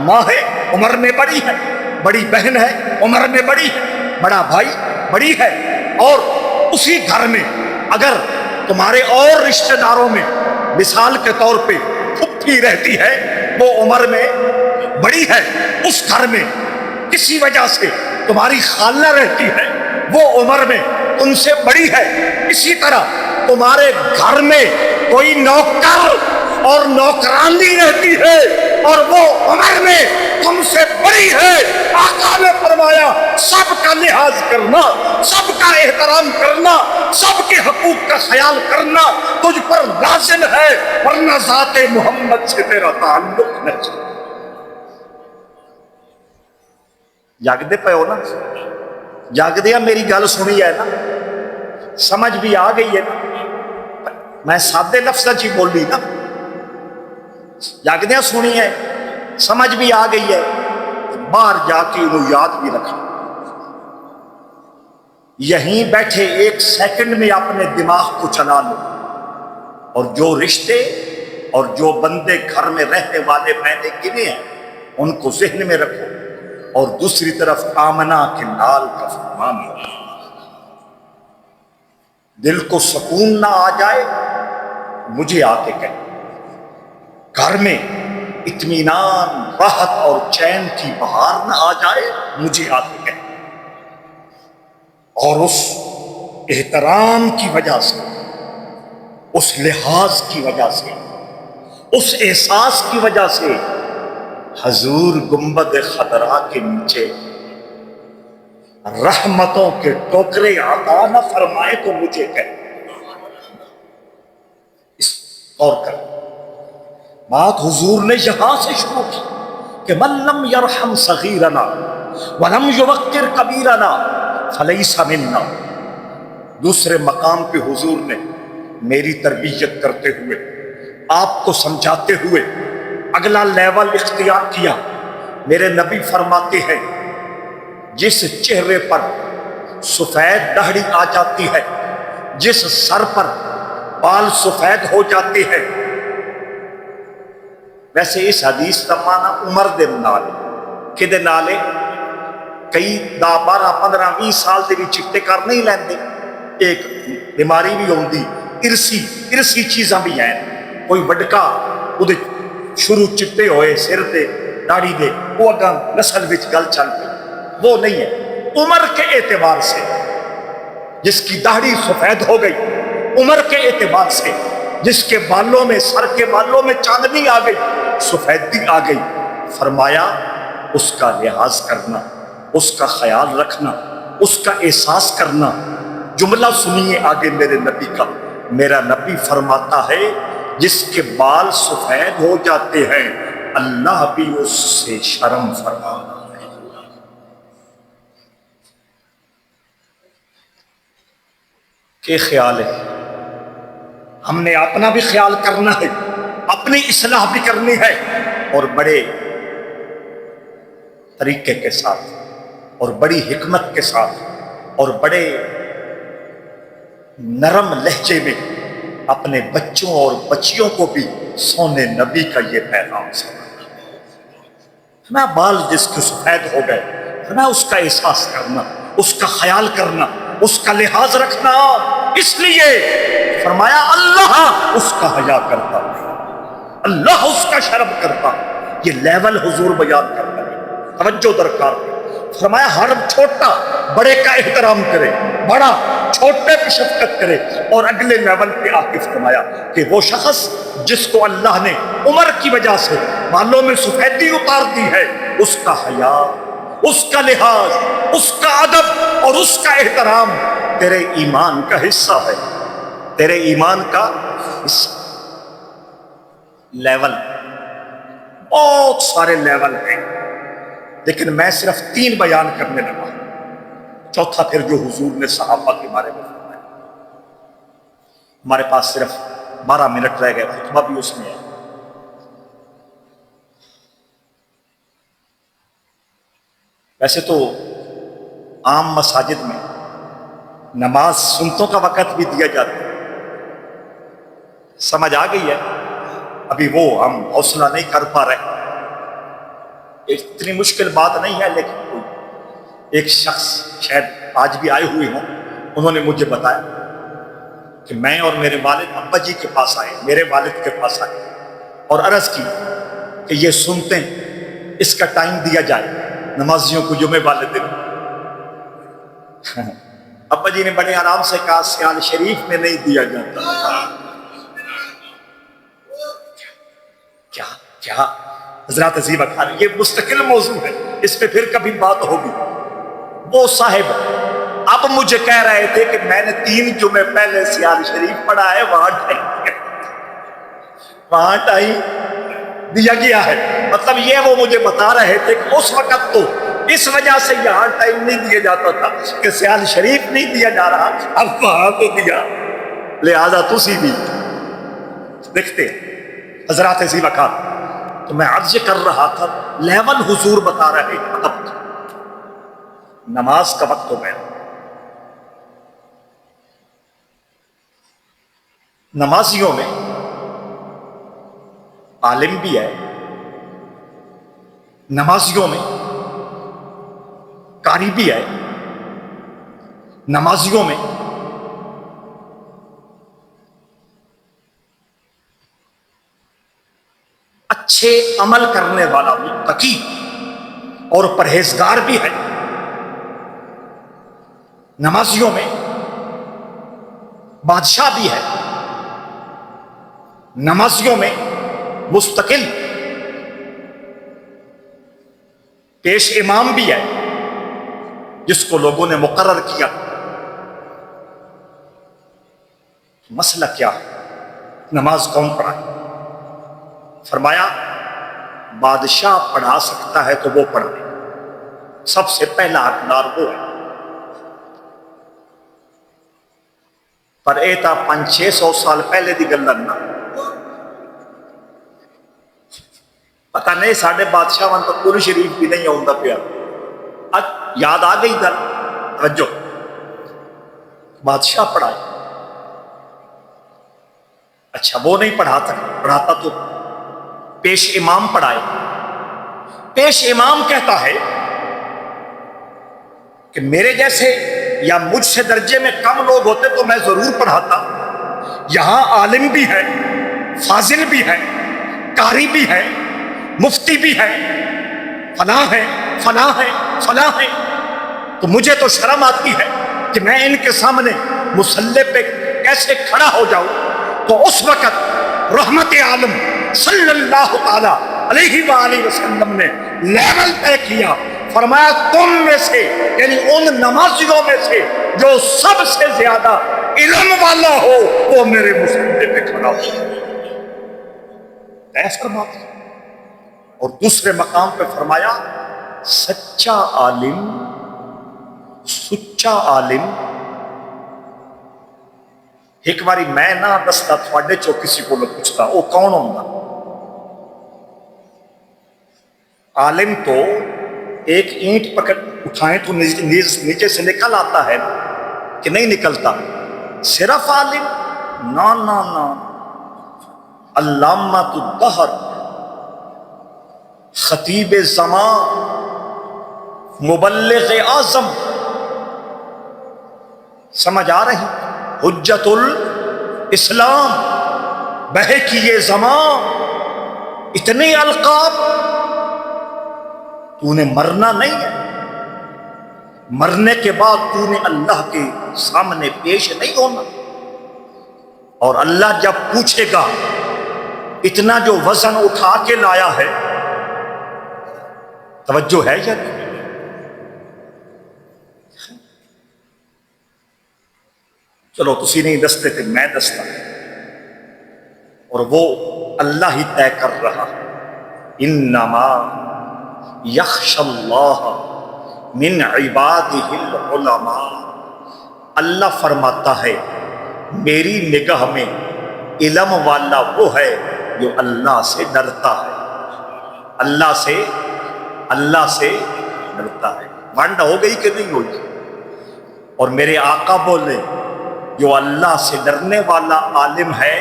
[SPEAKER 1] ماں ہے، عمر میں بڑی ہے، بڑی بہن ہے، عمر میں بڑی ہے، بڑا بھائی بڑی ہے۔ اور اسی گھر میں اگر تمہارے اور رشتہ داروں میں مثال کے طور پہ پھپھی رہتی ہے، وہ عمر میں بڑی ہے، اس گھر میں کسی وجہ سے تمہاری خالہ رہتی ہے، وہ عمر میں تم سے بڑی ہے۔ اسی طرح تمہارے گھر میں کوئی نوکر اور نوکرانی رہتی ہے اور وہ عمر میں تم سے بڑی ہے۔ آقا نے فرمایا سب کا لحاظ کرنا، سب کا احترام کرنا، سب کے حقوق کا خیال کرنا تجھ پر لازم ہے، ورنہ ذات محمد سے تیرا تعلق نہیں۔ جاگدے پے ہو نا؟ جاگدیا میری گل سنی ہے نا؟ سمجھ بھی آ گئی ہے نا؟ میں سادے لفظ جی بولی نا؟ جاگدیا سنی ہے، سمجھ بھی آ گئی ہے، باہر جا کے انہوں یاد بھی رکھا۔ یہیں بیٹھے 1 سیکنڈ میں اپنے دماغ کو چلا لو، اور جو رشتے اور جو بندے گھر میں رہنے والے میں نے گنے ہیں ان کو ذہن میں رکھو، اور دوسری طرف آمنہ کے لال کا فرمان ہو۔ دل کو سکون نہ آ جائے مجھے آ کے کہے، گھر میں اطمینان، راحت اور چین کی بہار نہ آ جائے مجھے آ کے کہے۔ اور اس احترام کی وجہ سے، اس لحاظ کی وجہ سے، اس احساس کی وجہ سے حضور گنبد خضرا کے نیچے رحمتوں کے ٹوکرے عطا نہ فرمائے تو مجھے کہے۔ اس اور کر بات حضور نے یہاں سے شروع کی کہ من لم یرحم صغیرنا ولم یوقر کبیرنا فلیس منا۔ دوسرے مقام پہ حضور نے میری تربیت کرتے ہوئے، آپ کو سمجھاتے ہوئے اگلا لیول اختیار کیا۔ میرے نبی فرماتے ہیں جس چہرے پر سفید داڑھی آ جاتی ہے، جس سر پر بال سفید ہو جاتے ہیں، ویسے اس حدیث کا معنی عمر دے نالے کدے نالے کئی 10 12 15 20 سال دے بھی چٹے کر نہیں لیندے، ایک بیماری بھی ہوندی، ارسی چیزاں بھی ہیں، کوئی وڈکا وہ شروع چٹے ہوئے سر دے داڑھی دے وہ اگاں نسل وچ گل چل پئی، وہ نہیں ہے۔ عمر کے اعتبار سے جس کی داڑھی سفید ہو گئی، عمر کے اعتبار سے جس کے بالوں میں، سر کے بالوں میں چاندنی آ گئی، سفیدی آ گئی، فرمایا اس کا لحاظ کرنا، اس کا خیال رکھنا، اس کا احساس کرنا۔ جملہ سنیے آگے میرے نبی کا۔ میرا نبی فرماتا ہے جس کے بال سفید ہو جاتے ہیں اللہ بھی اس سے شرم فرماتا ہے۔ کہ خیال ہے ہم نے اپنا بھی خیال کرنا ہے، اپنی اصلاح بھی کرنی ہے، اور بڑے طریقے کے ساتھ اور بڑی حکمت کے ساتھ اور بڑے نرم لہجے میں اپنے بچوں اور بچیوں کو بھی سونے نبی کا یہ پیغام سنا۔ ہمیں بال جس کے سفید ہو گئے، ہمیں اس کا احساس کرنا، اس کا خیال کرنا، اس کا لحاظ رکھنا، اس لیے فرمایا اللہ اس کا حیا کرتا، اللہ اس کا شرم کرتا۔ یہ لیول حضور بیان کرتا ہے، توجہ درکار ہے۔ فرمایا ہر چھوٹا بڑے کا احترام کرے، بڑا چھوٹے پہ شفقت کرے، اور اگلے لیول پہ آ کے فرمایا کہ وہ شخص جس کو اللہ نے عمر کی وجہ سے بالوں میں سفیدی اتار دی ہے، اس کا حیا، اس کا لحاظ، اس کا ادب اور اس کا احترام تیرے ایمان کا حصہ ہے، تیرے ایمان کا حصہ۔ لیول بہت سارے لیول ہیں، لیکن میں صرف 3 بیان کرنے لگا، چوتھا پھر جو حضور نے صحابہ کے بارے میں فرمایا۔ ہمارے پاس صرف 12 منٹ رہ گئے، خطبہ بھی اس میں ہے۔ ویسے تو عام مساجد میں نماز سنتوں کا وقت بھی دیا جاتا ہے، سمجھ آ گئی ہے، ابھی وہ ہم حوصلہ نہیں کر پا رہے۔ اتنی مشکل بات نہیں ہے، لیکن کوئی ایک شخص شاید آج بھی آئے ہوئے ہوں، انہوں نے مجھے بتایا کہ میں اور میرے والد ابا جی کے پاس آئے، میرے والد کے پاس آئے اور عرض کی کہ یہ سنتے ہیں، اس کا ٹائم دیا جائے نمازیوں کو جمعے والے دن۔ ابا جی نے بڑے آرام سے کہا سیال شریف میں نہیں دیا جاتا۔ کیا کیا حضرات عزیز اکھار، یہ مستقل موضوع ہے، اس پہ پھر کبھی بات ہوگی۔ وہ صاحب اب مجھے کہہ رہے تھے کہ میں نے 3 جمعے پہلے سیال شریف پڑھا ہے، وہاں ٹائم دیا گیا ہے۔ مطلب یہ وہ مجھے بتا رہے تھے کہ اس وقت تو اس وجہ سے یہاں ٹائم نہیں دیا جاتا تھا کہ سیال شریف نہیں دیا جا رہا، اب وہاں تو دیا، لہذا تسی بھی دیکھتے ہیں۔ حضرات عزیز اکھار، تو میں عرض کر رہا تھا لیول حضور بتا رہے ہیں۔ اب نماز کا وقت ہو گیا، نمازیوں میں عالم بھی ہے، نمازیوں میں قاری بھی ہے، نمازیوں میں اچھے عمل کرنے والا متقی اور پرہیزگار بھی ہے، نمازیوں میں بادشاہ بھی ہے، نمازیوں میں مستقل پیش امام بھی ہے جس کو لوگوں نے مقرر کیا۔ مسئلہ کیا ہے؟ نماز کون پڑھائے؟ فرمایا بادشاہ پڑھا سکتا ہے تو وہ پڑھائے، سب سے پہلا حقدار وہ ہے۔ پر اے تا 500-600 سال پہلے دی گل نا، پتہ نہیں ساڈے بادشاہ ون تو قرآن شریف بھی نہیں آؤں پیا، یاد آ گئی گل، توجہ، بادشاہ پڑھائے، اچھا وہ نہیں پڑھاتا تو پیش امام پڑھائے۔ پیش امام کہتا ہے کہ میرے جیسے یا مجھ سے درجے میں کم لوگ ہوتے تو میں ضرور پڑھاتا، یہاں عالم بھی ہے، فاضل بھی ہے، قاری بھی ہے، مفتی بھی ہے، فلاں ہے فلاں ہے فلاں ہے، تو مجھے تو شرم آتی ہے کہ میں ان کے سامنے مصلی پہ کیسے کھڑا ہو جاؤں۔ تو اس وقت رحمت عالم صلی اللہ تعالی علیہ وآلہ وسلم نے لیول طے کیا، فرمایا تم میں سے یعنی ان نمازیوں میں سے جو سب سے زیادہ علم والا ہو وہ میرے مصلی پہ کھڑا ہو، طے فرما دیا۔ اور دوسرے مقام پہ فرمایا سچا عالم، سچا عالم ایک باری میں نہ دستا تھوڑے چو کسی کو پوچھتا وہ کون ہوگا؟ عالم تو ایک اینٹ پکڑ اٹھائیں تو نیچے سے نکل آتا ہے کہ نہیں نکلتا؟ صرف عالم؟ نا نا نا، علامۃ الدہر، خطیب زمان، مبلغ اعظم، سمجھ آ رہی؟ حجت الاسلام، بہے کی یہ زمان، اتنے القاب، تو نے مرنا نہیں ہے، مرنے کے بعد تو نے اللہ کے سامنے پیش نہیں ہونا، اور اللہ جب پوچھے گا اتنا جو وزن اٹھا کے لایا ہے، توجہ ہے یا نہیں؟ چلو تسی نہیں دستے تھے، میں دستا، اور وہ اللہ ہی طے کر رہا، انما یخشی اللہ من عبادہ العلماء، اللہ فرماتا ہے میری نگاہ میں علم والا وہ ہے جو اللہ سے ڈرتا ہے، اللہ سے ڈرتا ہے۔ وانڈا ہو گئی کہ نہیں ہوئی؟ اور میرے آقا بولے جو اللہ سے ڈرنے والا عالم ہے،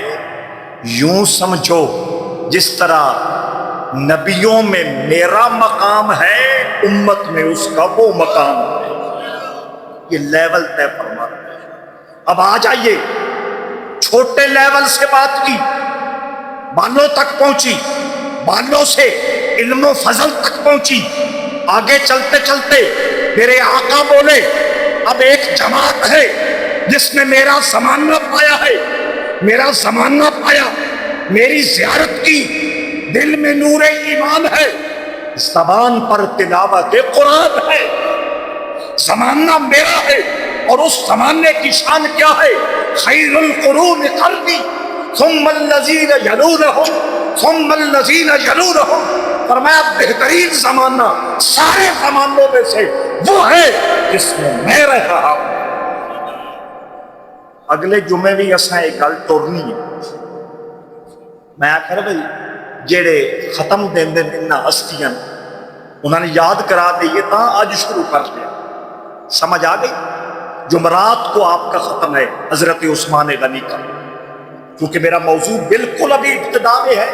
[SPEAKER 1] یوں سمجھو جس طرح نبیوں میں میرا مقام ہے، امت میں اس کا وہ مقام ہے، یہ لیول طے فرما رہا ہے۔ اب آ جائیے، چھوٹے لیول سے بات کی، بالوں تک پہنچی، بالوں سے علم و فضل تک پہنچی، آگے چلتے چلتے میرے آقا بولے اب ایک جماعت ہے جس نے میرا زمانہ پایا ہے، میرا زمانہ پایا، میری زیارت کی، دل میں نور ایمان ہے، زبان پر تلاوت قرآن ہے، زمانہ میرا ہے، اور اس زمانے کی شان کیا ہے؟ خیر القرون قرنی ثم الذین یلونہم ثم الذین یلونہم، فرمایا بہترین زمانہ سارے زمانوں میں سے وہ ہے جس میں میں رہا ہوں۔ اگلے جمعے بھی اساں ایک گل ٹورنی ہے، میں آخر بھائی جیڑے ختم دین دن انہاں ہستیاں انہوں نے یاد کرا دیئے تھا، آج شروع کر دیا، سمجھ آ گئی؟ جمعرات کو آپ کا ختم ہے حضرت عثمان غنی کا، کیونکہ میرا موضوع بالکل ابھی ابتدا میں ہے،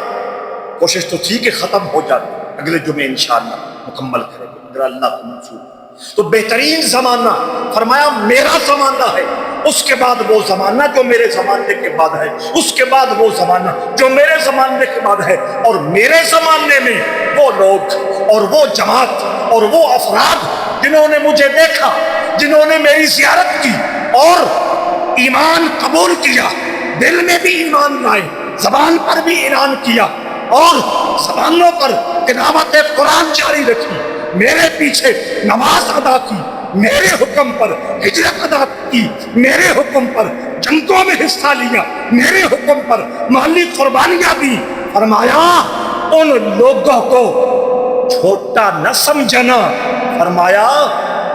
[SPEAKER 1] کوشش تو تھی کہ ختم ہو جاتا، اگلے جمعے انشاءاللہ مکمل کریں گے اگر اللہ کو منظور۔ تو بہترین زمانہ فرمایا میرا زمانہ ہے، اس کے بعد وہ زمانہ جو میرے زمانے کے بعد ہے، اس کے بعد وہ زمانہ جو میرے زمانے کے بعد ہے، اور میرے زمانے میں وہ لوگ اور وہ جماعت اور وہ افراد جنہوں نے مجھے دیکھا، جنہوں نے میری زیارت کی اور ایمان قبول کیا، دل میں بھی ایمان لائے، زبان پر بھی اعلان کیا، اور زبانوں پر تلاوت قرآن جاری رکھی، میرے پیچھے نماز ادا کی، میرے حکم پر ہجرت ادا کی، میرے حکم پر جنگوں میں حصہ لیا، میرے حکم پر مالی قربانیاں دی، فرمایا ان لوگوں کو چھوٹا نہ سمجھنا، فرمایا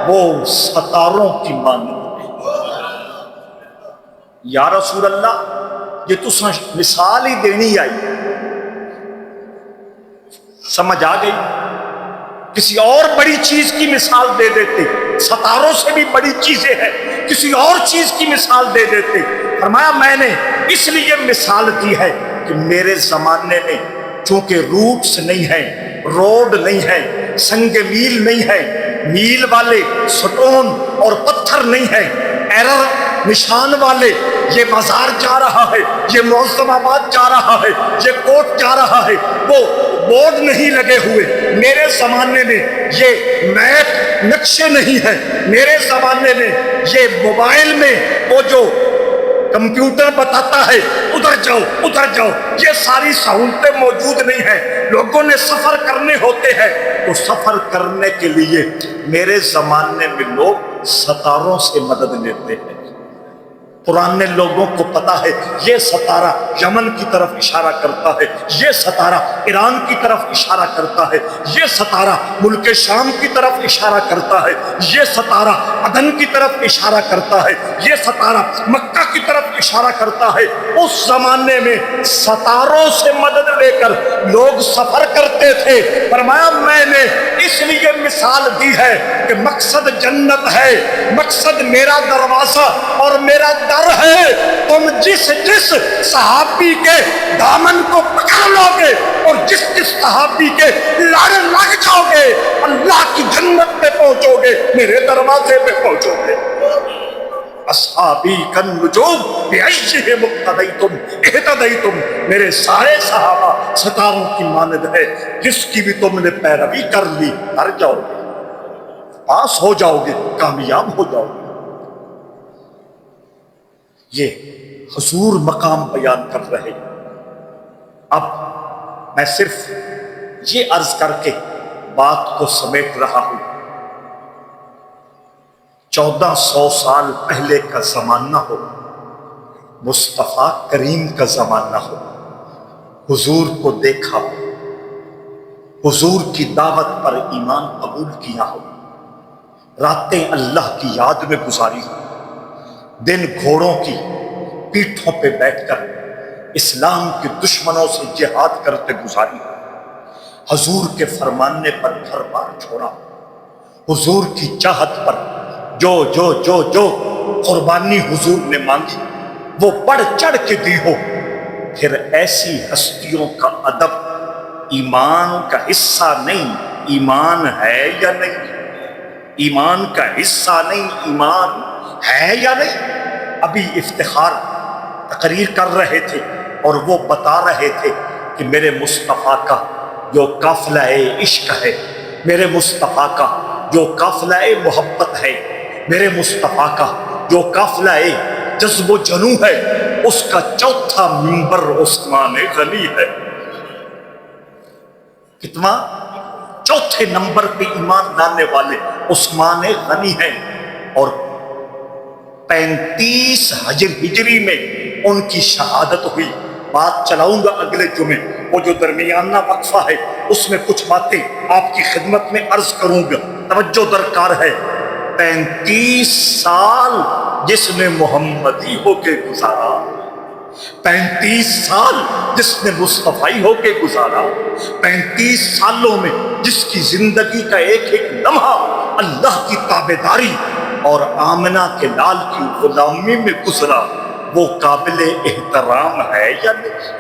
[SPEAKER 1] وہ ستاروں کی مانند۔ یا رسول اللہ یہ تو مثال ہی دینی آئی، سمجھ آ گئی؟ کسی اور بڑی چیز کی مثال دے دیتے، ستاروں سے بھی بڑی چیزیں ہیں، کسی اور چیز کی مثال دے دیتے، فرمایا میں نے اس لیے مثال دی ہے کہ میرے زمانے میں چونکہ روٹس نہیں ہیں، روڈ نہیں ہے، سنگ میل نہیں ہے، میل والے سٹون اور پتھر نہیں ہیں، ایرر نشان والے، یہ مزار جا رہا ہے، یہ معظم آباد جا رہا ہے، یہ کوٹ جا رہا ہے، وہ بورڈ نہیں لگے ہوئے، میرے زمانے میں یہ میپ نقشے نہیں ہیں، میرے زمانے میں یہ موبائل میں وہ جو کمپیوٹر بتاتا ہے ادھر جاؤ ادھر جاؤ، یہ ساری سہولتیں موجود نہیں ہیں، لوگوں نے سفر کرنے ہوتے ہیں، تو سفر کرنے کے لیے میرے زمانے میں لوگ ستاروں سے مدد لیتے ہیں۔ پرانے لوگوں کو پتا ہے یہ ستارہ یمن کی طرف اشارہ کرتا ہے، یہ ستارہ ایران کی طرف اشارہ کرتا ہے، یہ ستارہ ملک شام کی طرف اشارہ کرتا ہے، یہ ستارہ عدن کی طرف اشارہ کرتا ہے، یہ ستارہ مکہ کی طرف اشارہ کرتا ہے۔ اس زمانے میں ستاروں سے مدد لے کر لوگ سفر کرتے تھے۔ فرمایا میں نے اس لیے مثال دی ہے کہ مقصد جنت ہے، مقصد میرا دروازہ اور میرا در ہے۔ تم جس جس صحابی کے دامن کو پکڑ لو گے اور جس جس صحابی کے لڑ لگ جاؤ گے، اللہ کی جنت پہ پہنچو گے، میرے دروازے پہ پہنچو گے۔ اصحابی کالنجوم بأیہم اقتدیتم اہتدیتم، میرے سارے صحابہ ستاروں کی مانند ہے، جس کی بھی تم نے پیروی کر لی ہر جاؤ گے، پاس ہو جاؤ گے، کامیاب ہو جاؤ گے۔ یہ حضور مقام بیان کر رہے ہیں۔ اب میں صرف یہ عرض کر کے بات کو سمیٹ رہا ہوں، 1400 سال پہلے کا زمانہ ہو، مصطفیٰ کریم کا زمانہ ہو، حضور کو دیکھا ہو، حضور کی دعوت پر ایمان قبول کیا ہو، راتیں اللہ کی یاد میں گزاری ہو، دن گھوڑوں کی پیٹھوں پہ بیٹھ کر اسلام کے دشمنوں سے جہاد کرتے گزاری ہو، حضور کے فرمانے پر گھر بار چھوڑا، حضور کی چاہت پر جو جو جو جو قربانی حضور نے مانگی وہ بڑھ چڑھ کے دی ہو، پھر ایسی ہستیوں کا ادب ایمان کا حصہ نہیں، ایمان ہے یا نہیں؟ ایمان کا حصہ نہیں، ایمان ہے یا نہیں؟ ابھی افتخار تقریر کر رہے تھے اور وہ بتا رہے تھے کہ میرے مصطفیٰ کا جو قافلہ عشق ہے، میرے مصطفیٰ کا جو قافلہ محبت ہے، میرے مصطفیٰ کا جو قافلہ جذب و جنوں ہے، اس کا چوتھا منبر عثمان غنی ہے۔ کتنا؟ چوتھے نمبر پہ ایمان لانے والے عثمان غنی ہیں، اور 35 ہجری میں ان کی شہادت ہوئی۔ بات چلاؤں گا اگلے جمعے، وہ جو درمیانہ وقفہ ہے اس میں کچھ باتیں آپ کی خدمت میں عرض کروں گا، توجہ درکار ہے۔ 35 سال جس نے محمدی ہو کے گزارا، 35 سال جس نے مصطفی ہو کے گزارا، 35 سالوں میں جس کی زندگی کا ایک ایک لمحہ اللہ کی تابعداری اور آمنہ کے لال کی غلامی میں گزرا، وہ قابل احترام ہے یا نہیں؟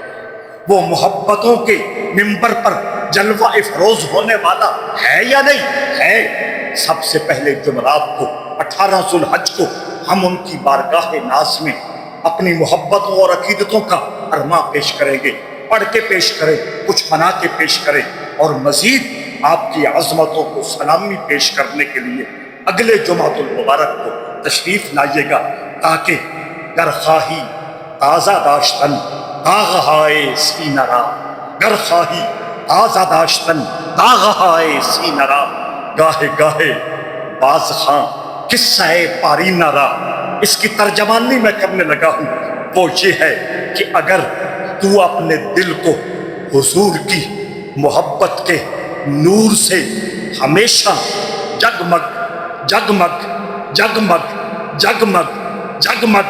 [SPEAKER 1] وہ محبتوں کے منبر پر جلوہ افروز ہونے والا ہے یا نہیں؟ ہے۔ سب سے پہلے جمعرات کو 18 ذو الحج کو ہم ان کی بارگاہ ناز میں اپنی محبتوں اور عقیدتوں کا ارماں پیش کریں گے، پڑھ کے پیش کریں، کچھ بنا کے پیش کریں، اور مزید آپ کی عظمتوں کو سلامی پیش کرنے کے لیے اگلے جمعۃ المبارک کو تشریف لائیے گا، تاکہ گر خواہی تازہ داشتن داغہائے سینہ را، گر خواہی تازہ داشتن داغہائے سینہ را، گاہے گاہے باز خاں قصہ پاری نہ را۔ اس کی ترجمانی میں کرنے لگا ہوں، وہ یہ ہے کہ اگر تو اپنے دل کو حضور کی محبت کے نور سے ہمیشہ جگمگ جگمگ جگمگ جگمگ جگمگ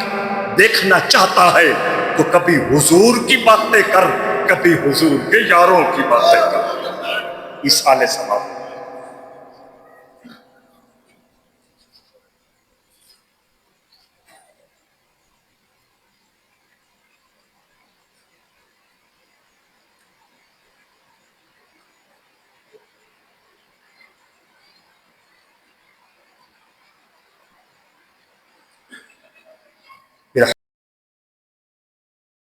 [SPEAKER 1] دیکھنا چاہتا ہے تو کبھی حضور کی باتیں کر، کبھی حضور کے یاروں کی باتیں کر۔ ایصال ثواب۔